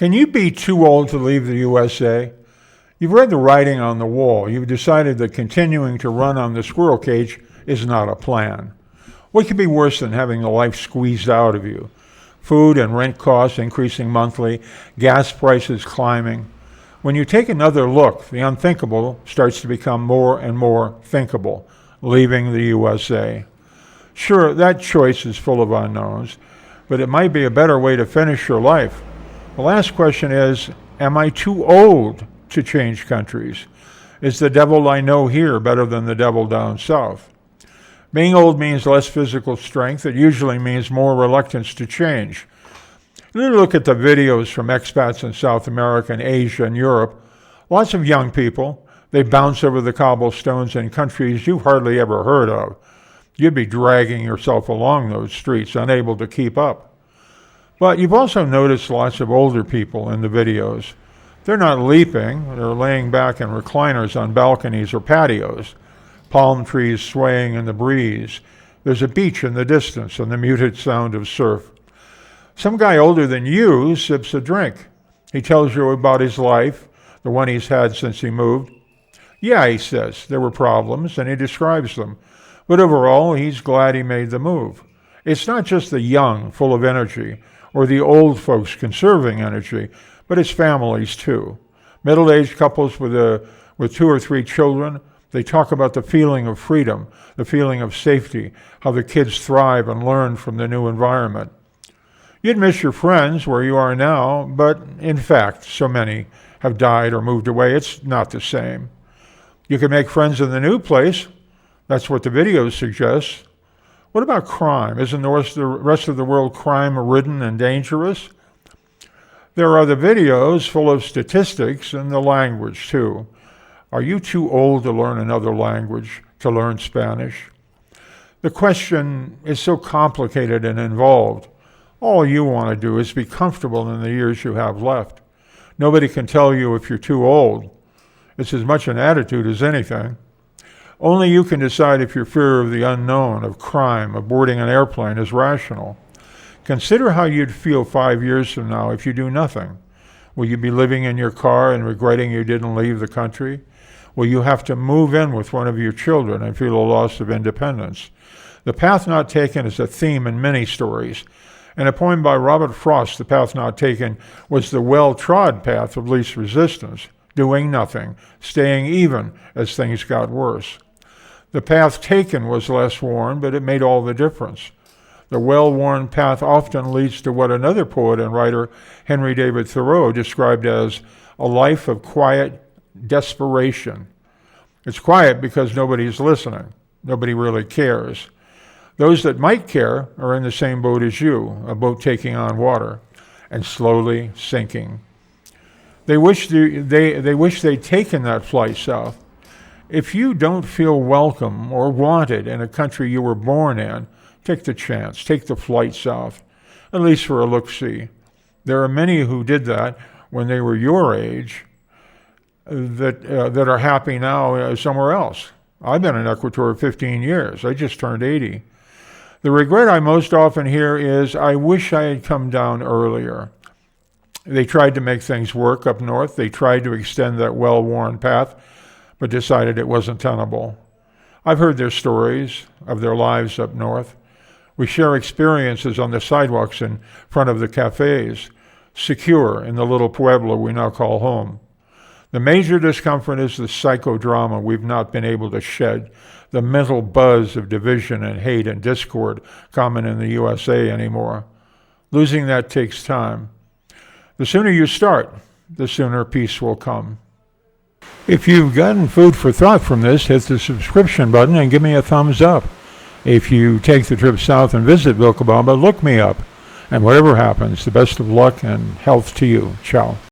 Can you be too old to leave the USA? You've read the writing on the wall. You've decided that continuing to run on the squirrel cage is not a plan. What could be worse than having the life squeezed out of you? Food and rent costs increasing monthly, gas prices climbing. When you take another look, the unthinkable starts to become more and more thinkable, leaving the USA. Sure, that choice is full of unknowns, but it might be a better way to finish your life. The last question is, am I too old to change countries? Is the devil I know here better than the devil down south? Being old means less physical strength. It usually means more reluctance to change. Look at the videos from expats in South America and Asia and Europe. Lots of young people. They bounce over the cobblestones in countries you've hardly ever heard of. You'd be dragging yourself along those streets, unable to keep up. But you've also noticed lots of older people in the videos. They're not leaping. They're laying back in recliners on balconies or patios. Palm trees swaying in the breeze. There's a beach in the distance and the muted sound of surf. Some guy older than you sips a drink. He tells you about his life, the one he's had since he moved. Yeah, he says, there were problems, and he describes them. But overall, he's glad he made the move. It's not just the young, full of energy, or the old folks conserving energy, but it's families too. Middle-aged couples with 2 or 3 children, they talk about the feeling of freedom, the feeling of safety, how the kids thrive and learn from the new environment. You'd miss your friends where you are now, but in fact, so many have died or moved away, it's not the same. You can make friends in the new place. That's what the videos suggest. What about crime? Isn't the rest of the world crime-ridden and dangerous? There are the videos full of statistics and the language, too. Are you too old to learn another language, to learn Spanish? The question is so complicated and involved. All you want to do is be comfortable in the years you have left. Nobody can tell you if you're too old. It's as much an attitude as anything. Only you can decide if your fear of the unknown, of crime, of boarding an airplane is rational. Consider how you'd feel 5 years from now if you do nothing. Will you be living in your car and regretting you didn't leave the country? Will you have to move in with one of your children and feel a loss of independence? The path not taken is a theme in many stories. In a poem by Robert Frost, the path not taken was the well-trod path of least resistance, doing nothing, staying even as things got worse. The path taken was less worn, but it made all the difference. The well-worn path often leads to what another poet and writer, Henry David Thoreau, described as a life of quiet desperation. It's quiet because nobody's listening. Nobody really cares. Those that might care are in the same boat as you, a boat taking on water and slowly sinking. They wish they'd taken that flight south. If you don't feel welcome or wanted in a country you were born in, take the chance, take the flight south, at least for a look-see. There are many who did that when they were your age that are happy now somewhere else. I've been in Ecuador 15 years. I just turned 80. The regret I most often hear is, I wish I had come down earlier. They tried to make things work up north. They tried to extend that well-worn path, but decided it wasn't tenable. I've heard their stories of their lives up north. We share experiences on the sidewalks in front of the cafes, secure in the little pueblo we now call home. The major discomfort is the psychodrama we've not been able to shed, the mental buzz of division and hate and discord common in the USA anymore. Losing that takes time. The sooner you start, the sooner peace will come. If you've gotten food for thought from this, hit the subscription button and give me a thumbs up. If you take the trip south and visit Vilcabamba, look me up. And whatever happens, the best of luck and health to you. Ciao.